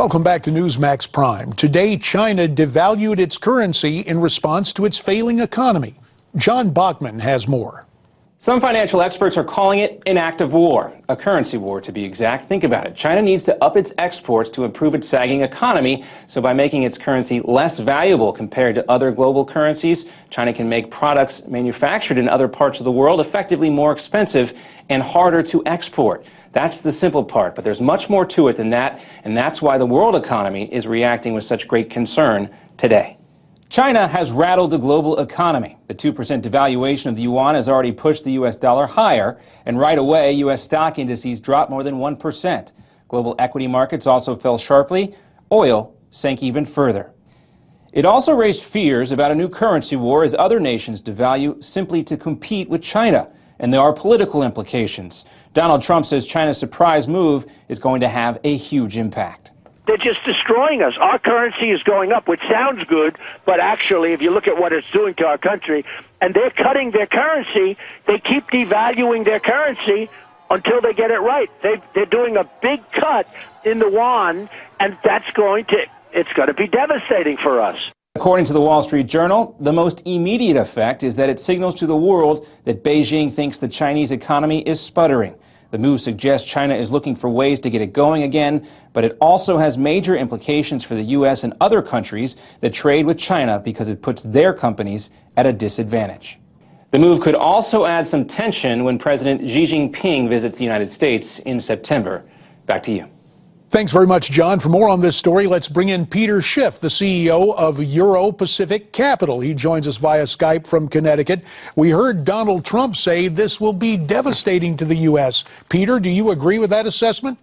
Welcome back to Newsmax Prime. Today, China devalued its currency in response to its failing economy. John Bachman has more. Some financial experts are calling it an act of war, a currency war to be exact. Think about it. China needs to up its exports to improve its sagging economy. So by making its currency less valuable compared to other global currencies, China can make products manufactured in other parts of the world effectively more expensive and harder to export. That's the simple part, but there's much more to it than that, and that's why the world economy is reacting with such great concern today. China has rattled the global economy. The 2% devaluation of the yuan has already pushed the U.S. dollar higher, and right away, U.S. stock indices dropped more than 1%. Global equity markets also fell sharply. Oil sank even further. It also raised fears about a new currency war as other nations devalue simply to compete with China. And there are political implications. Donald Trump says China's surprise move is going to have a huge impact. They're just destroying us. Our currency is going up, which sounds good, but actually, if you look at what it's doing to our country, and they're cutting their currency, they keep devaluing their currency until they get it right. They're doing a big cut in the yuan, and it's going to be devastating for us. According to the Wall Street Journal, the most immediate effect is that it signals to the world that Beijing thinks the Chinese economy is sputtering. The move suggests China is looking for ways to get it going again, but it also has major implications for the U.S. and other countries that trade with China because it puts their companies at a disadvantage. The move could also add some tension when President Xi Jinping visits the United States in September. Back to you. Thanks very much, John. For more on this story, let's bring in Peter Schiff, the CEO of Euro-Pacific Capital. He joins us via Skype from Connecticut. We heard Donald Trump say this will be devastating to the U.S. Peter, do you agree with that assessment?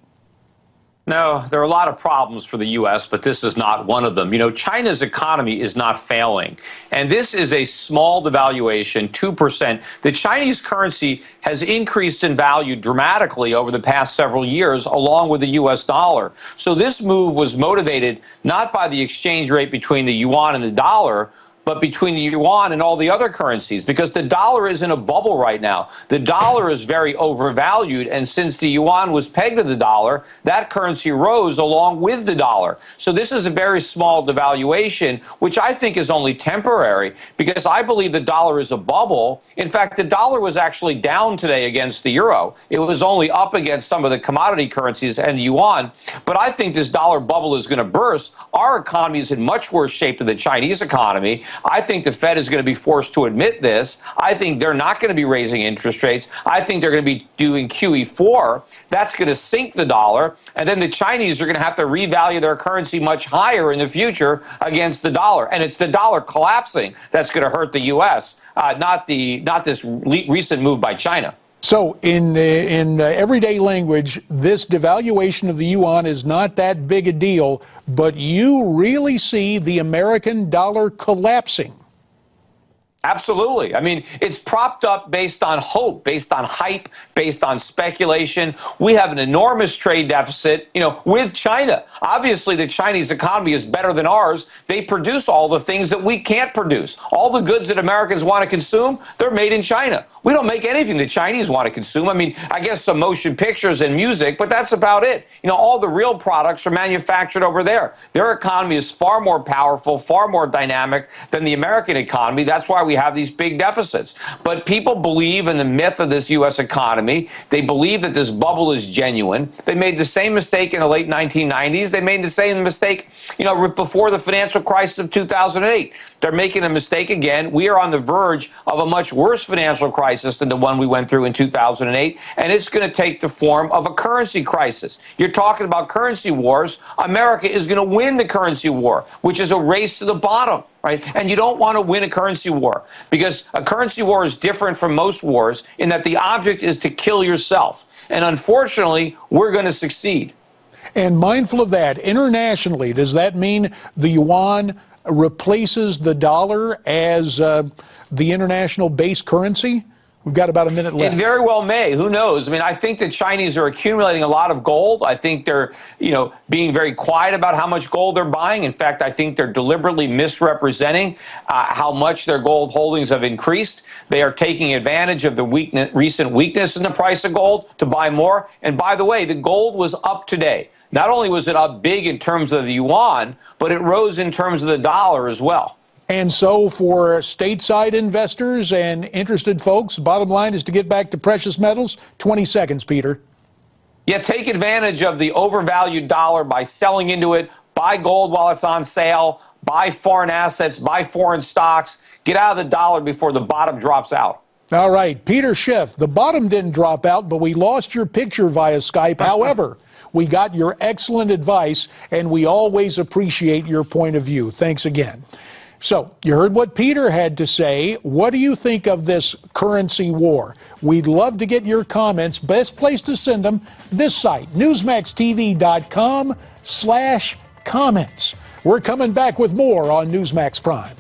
No, there are a lot of problems for the U.S., but this is not one of them. You know, China's economy is not failing, and this is a small devaluation, 2%. The Chinese currency has increased in value dramatically over the past several years, along with the U.S. dollar. So this move was motivated not by the exchange rate between the yuan and the dollar, but between the yuan and all the other currencies, because the dollar is in a bubble right now. The dollar is very overvalued, and since the yuan was pegged to the dollar, that currency rose along with the dollar. So this is a very small devaluation, which I think is only temporary, because I believe the dollar is a bubble. In fact, the dollar was actually down today against the euro. It was only up against some of the commodity currencies and the yuan. But I think this dollar bubble is going to burst. Our economy is in much worse shape than the Chinese economy. I think the Fed is going to be forced to admit this. I think they're not going to be raising interest rates. I think they're going to be doing QE4. That's going to sink the dollar. And then the Chinese are going to have to revalue their currency much higher in the future against the dollar. And it's the dollar collapsing that's going to hurt the U.S., not this recent move by China. So in everyday language, this devaluation of the yuan is not that big a deal, but you really see the American dollar collapsing. Absolutely. I mean, it's propped up based on hope, based on hype, based on speculation. We have an enormous trade deficit, with China. Obviously, the Chinese economy is better than ours. They produce all the things that we can't produce. All the goods that Americans want to consume, they're made in China. We don't make anything the Chinese want to consume. I mean, I guess some motion pictures and music, but that's about it. All the real products are manufactured over there. Their economy is far more powerful, far more dynamic than the American economy. That's why we have these big deficits. But people believe in the myth of this U.S. economy. They believe that this bubble is genuine. They made the same mistake in the late 1990s. They made the same mistake, before the financial crisis of 2008. They're making a mistake again. We are on the verge of a much worse financial crisis than the one we went through in 2008, and it's going to take the form of a currency crisis. You're talking about currency wars. America is going to win the currency war, which is a race to the bottom, right? And you don't want to win a currency war, because a currency war is different from most wars in that the object is to kill yourself. And unfortunately, we're going to succeed. And mindful of that, internationally, does that mean the yuan replaces the dollar as the international base currency? We've got about a minute left. It very well may. Who knows? I mean, I think the Chinese are accumulating a lot of gold. I think they're, being very quiet about how much gold they're buying. In fact, I think they're deliberately misrepresenting how much their gold holdings have increased. They are taking advantage of the recent weakness in the price of gold to buy more. And by the way, the gold was up today. Not only was it up big in terms of the yuan, but it rose in terms of the dollar as well. And so for stateside investors and interested folks, bottom line is to get back to precious metals. 20 seconds, Peter. Yeah, take advantage of the overvalued dollar by selling into it. Buy gold while it's on sale. Buy foreign assets. Buy foreign stocks. Get out of the dollar before the bottom drops out. All right, Peter Schiff, the bottom didn't drop out, but we lost your picture via Skype. However, we got your excellent advice, and we always appreciate your point of view. Thanks again. So, you heard what Peter had to say. What do you think of this currency war? We'd love to get your comments. Best place to send them, this site, newsmaxtv.com/comments. We're coming back with more on Newsmax Prime.